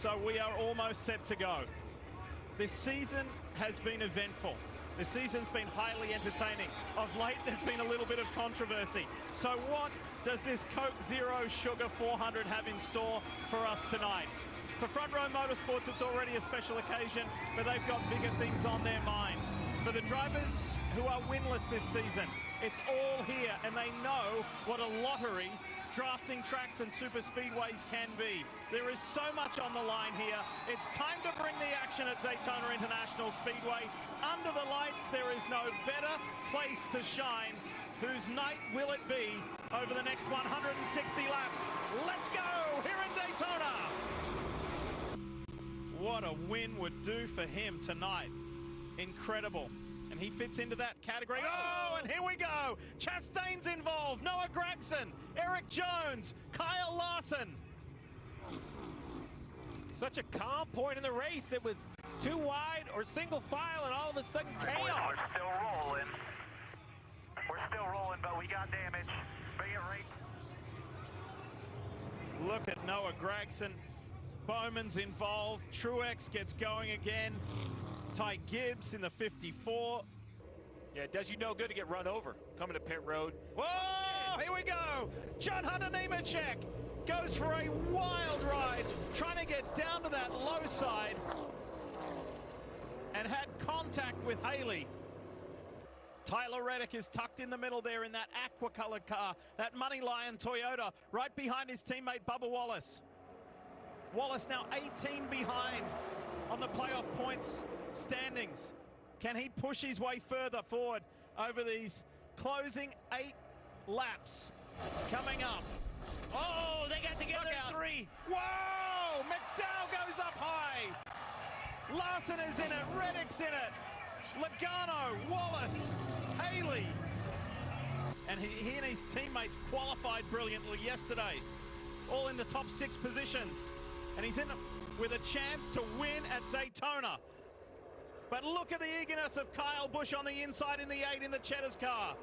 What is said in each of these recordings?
so we are almost set to go. This season has been eventful. This season's been highly entertaining. Of late, there's been a little bit of controversy. So what does this Coke Zero Sugar 400 have in store for us tonight? For Front Row Motorsports, it's already a special occasion, but they've got bigger things on their mind. For the drivers who are winless this season, it's all here, and they know what a lottery drafting tracks and super speedways can be. There is so much on the line here. It's time to bring the action at Daytona International Speedway. Under the lights, there is no better place to shine. Whose night will it be over the next 160 laps? Let's go here in Daytona. What a win would do for him tonight. Incredible. And he fits into that category. Oh, and here we go. Chastain's involved. Noah Gragson, Eric Jones, Kyle Larson. Such a calm point in the race. It was too wide or single file, and all of a sudden chaos. We're still rolling. We're still rolling, but we got damage. Bring it right. Look at Noah Gragson. Bowman's involved. Truex gets going again. Ty Gibbs in the 54. Yeah, it does you no good to get run over coming to pit road. Whoa, here we go. John Hunter Nemechek goes for a wild ride, trying to get down to that low side, and had contact with Haley. Tyler Reddick is tucked in the middle there in that aqua-colored car, that Money Lion Toyota, right behind his teammate Bubba Wallace. Wallace now 18 behind on the playoff points standings. Can he push his way further forward over these closing 8 laps coming up? Oh, they got together in 3. Whoa! McDowell goes up high. Larson is in it. Reddick's in it. Logano, Wallace, Haley. And he and his teammates qualified brilliantly yesterday. All in the top 6 positions. And he's in it with a chance to win at Daytona. But look at the eagerness of Kyle Busch on the inside in the 8 in the Cheddar's car.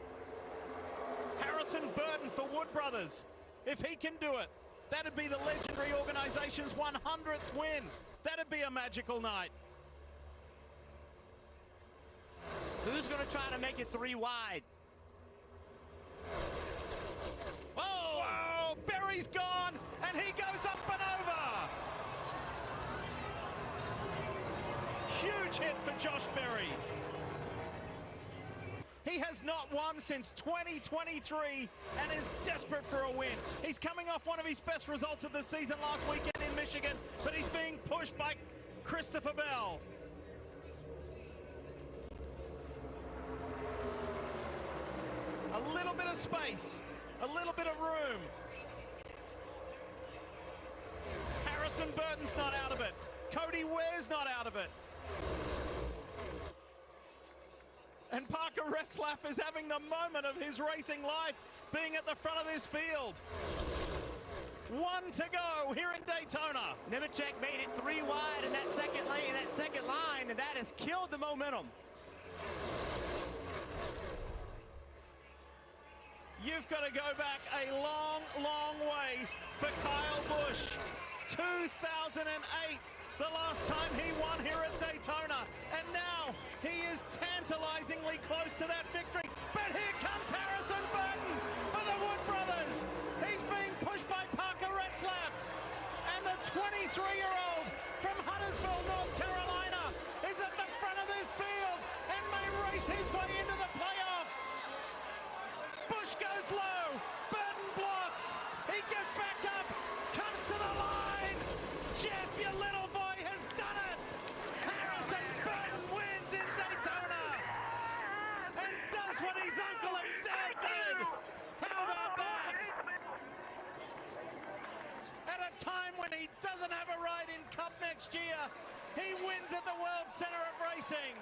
Harrison Burton for Wood Brothers. If he can do it, that'd be the legendary organization's 100th win. That'd be a magical night. Who's going to try to make it 3 wide? Whoa! Whoa! Berry's gone, and he goes up and over. Huge hit for Josh Berry. He has not won since 2023 and is desperate for a win. He's coming off one of his best results of the season last weekend in Michigan, but he's being pushed by Christopher Bell. A little bit of space, a little bit of room. Harrison Burton's not out of it. Cody Ware's not out of it. And Parker Retzlaff is having the moment of his racing life, being at the front of this field. 1 to go here in Daytona. Nemechek made it 3 wide in that second lane, that second line, and that has killed the momentum. You've got to go back a long, long way for Kyle Busch. 2008. The last time he won here at Daytona, and now he is tantalizingly close to that victory. But here comes Harrison Burton for the Wood Brothers. He's being pushed by Parker Retzlaff, and the 23-year-old from Huntersville, North Carolina, is at the front of this field and may race his way into the playoffs. Busch goes low. Burton blocks. He gets back up, comes to the line. Jeff, your little boy has done it! Harrison Burton wins in Daytona and does what his uncle and dad did! How about that? At a time when he doesn't have a ride in Cup next year, he wins at the World Center of Racing.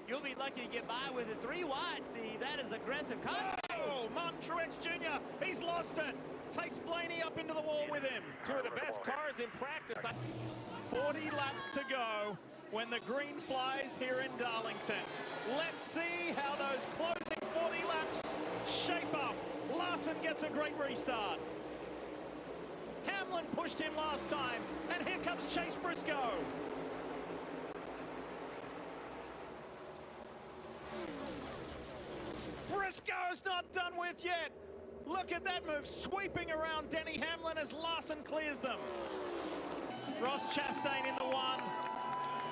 You'll be lucky to get by with it 3 wide, Steve. That is aggressive contact. Oh, Martin Truex Jr., he's lost it. Takes Blaney up into the wall with him. 2 of the best cars in practice. 40 laps to go when the green flies here in Darlington. Let's see how those closing 40 laps shape up. Larson gets a great restart. Hamlin pushed him last time, and here comes Chase Briscoe. Briscoe's not done with yet. Look at that move, sweeping around Denny Hamlin as Larson clears them. Ross Chastain in the one,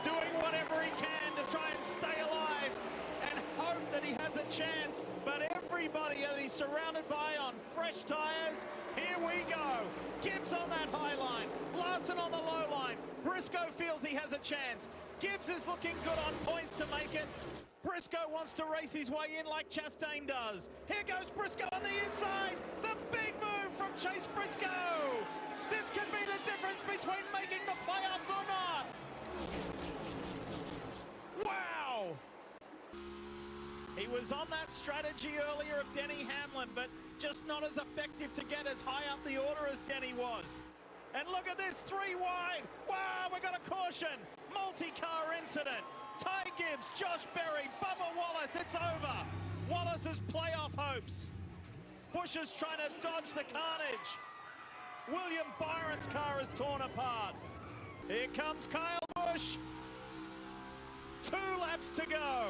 doing whatever he can to try and stay alive and hope that he has a chance. But everybody that he's surrounded by on fresh tires, here we go. Gibbs on that high line, Larson on the low line. Briscoe feels he has a chance. Gibbs is looking good on points to make it. Briscoe wants to race his way in like Chastain does. Here goes Briscoe on the inside. The big move from Chase Briscoe. This could be the difference between making the playoffs or not. Wow. He was on that strategy earlier of Denny Hamlin, but just not as effective to get as high up the order as Denny was. And look at this, 3 wide. Wow, we got a caution. Multi-car incident. Ty Gibbs, Josh Berry, Bubba Wallace, it's over. Wallace's playoff hopes. Busch is trying to dodge the carnage. William Byron's car is torn apart. Here comes Kyle Busch. 2 laps to go.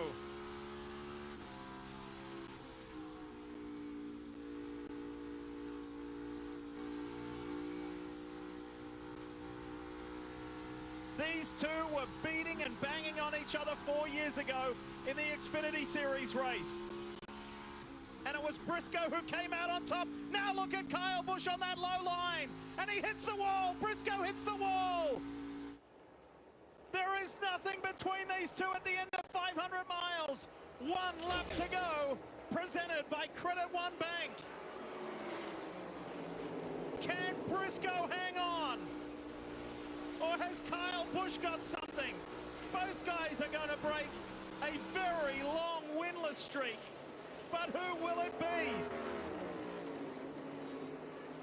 These two were beating and banging on each other 4 years ago in the Xfinity Series race. And it was Briscoe who came out on top. Now look at Kyle Busch on that low line. And he hits the wall. Briscoe hits the wall. There is nothing between these two at the end of 500 miles. 1 lap to go. Presented by Credit One Bank. Can Briscoe hang on? Or has Kyle Busch got something? Both guys are going to break a very long winless streak. But who will it be?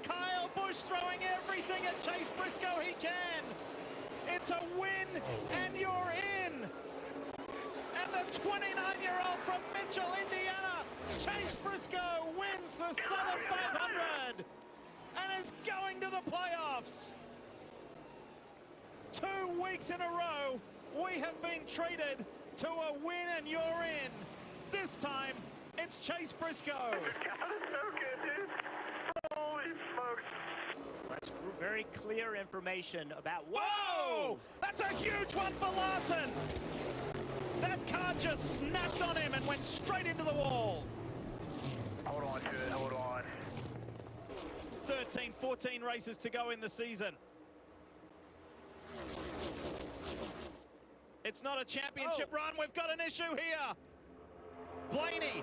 Kyle Busch throwing everything at Chase Briscoe he can. It's a win and you're in. And the 29-year-old from Mitchell, Indiana, Chase Briscoe wins the Southern 500 and is going to the playoffs. 2 weeks in a row, we have been treated to a win and you're in. This time, it's Chase Briscoe. God, it's so good, dude. Holy smokes. That's very clear information about... Whoa! That's a huge one for Larson. That car just snapped on him and went straight into the wall. Hold on to it, hold on. 13, 14 races to go in the season. It's not a championship run. We've got an issue here. Blaney,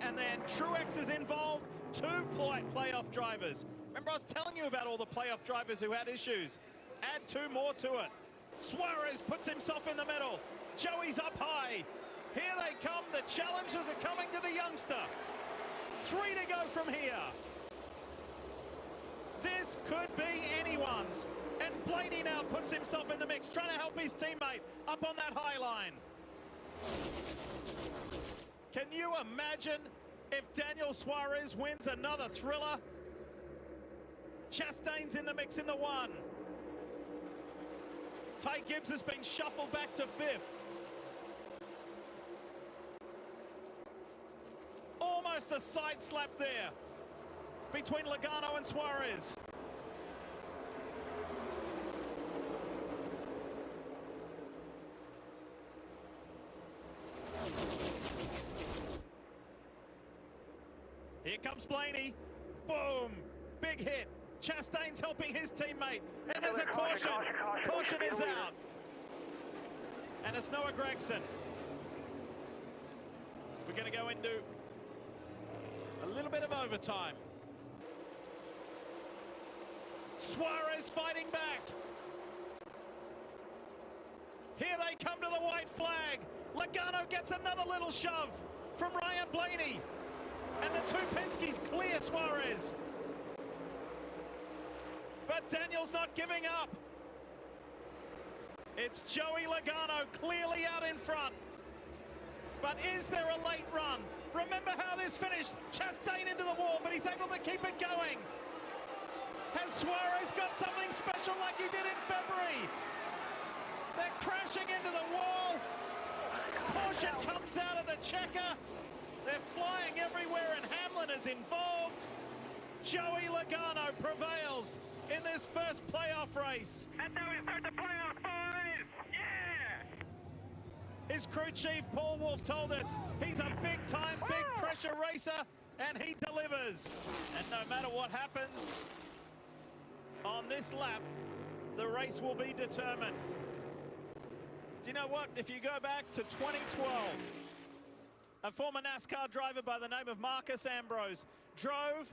and then Truex is involved. 2 playoff drivers. Remember, I was telling you about all the playoff drivers who had issues. Add 2 more to it. Suarez puts himself in the middle. Joey's up high. Here they come. The challengers are coming to the youngster. 3 to go from here. This could be anyone's. And Blaney now puts himself in the mix, trying to help his teammate up on that high line. Can you imagine if Daniel Suarez wins another thriller? Chastain's in the mix in the 1. Ty Gibbs has been shuffled back to 5th. Almost a side slap there between Logano and Suarez. Here comes Blaney. Boom. Big hit. Chastain's helping his teammate. And there's a caution. Caution is out. And it's Noah Gragson. We're going to go into a little bit of overtime. Suarez fighting back. Here they come to the white flag. Logano gets another little shove from Ryan Blaney. And the 2 Penske's clear Suarez. But Daniel's not giving up. It's Joey Logano clearly out in front. But is there a late run? Remember how this finished. Chastain into the wall, but he's able to keep it going. Has Suarez got something special like he did in February? They're crashing into the wall. Caution comes out of the checker. They're flying everywhere and Hamlin is involved. Joey Logano prevails in this first playoff race. That's how we start the playoffs, boys! Yeah! His crew chief, Paul Wolf, told us he's a big-time, big-pressure racer, and he delivers. And no matter what happens on this lap, the race will be determined. Do you know what? If you go back to 2012, a former NASCAR driver by the name of Marcus Ambrose drove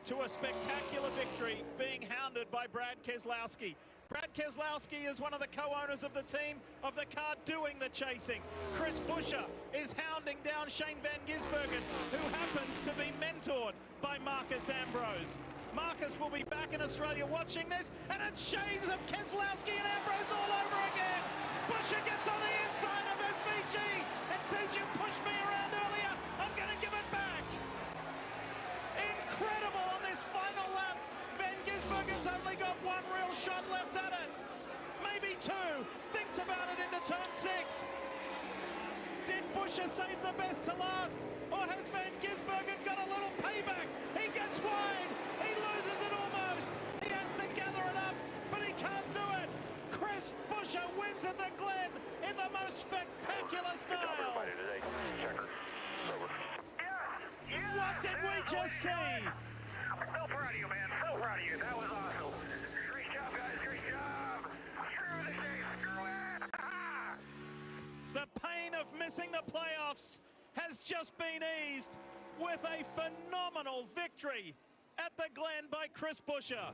to a spectacular victory being hounded by Brad Keselowski. Brad Keselowski is one of the co-owners of the team of the car doing the chasing. Chris Buescher is hounding down Shane Van Gisbergen, who happens to be mentored by Marcus Ambrose. Marcus will be back in Australia watching this, and it's shades of Keselowski and Ambrose all over again. Buescher gets on the inside of SVG and says, "You pushed me around earlier, I'm gonna give it back." Incredible on this final lap. Van Gisbergen's only got one real shot left at it. Maybe two. Thinks about it into turn 6. Did Buescher save the best to last? Or has Van Gisbergen got a little payback? He gets wide. He loses it almost. He has to gather it up, but he can't do it. Chris Buescher wins at the Glen in the most spectacular style. What did we just see? So proud of you, man. So proud of you. That was awesome. Great job, guys. Great job. Screw the day. Screw it. The pain of missing the playoffs has just been eased with a phenomenal victory at the Glen by Chris Buescher.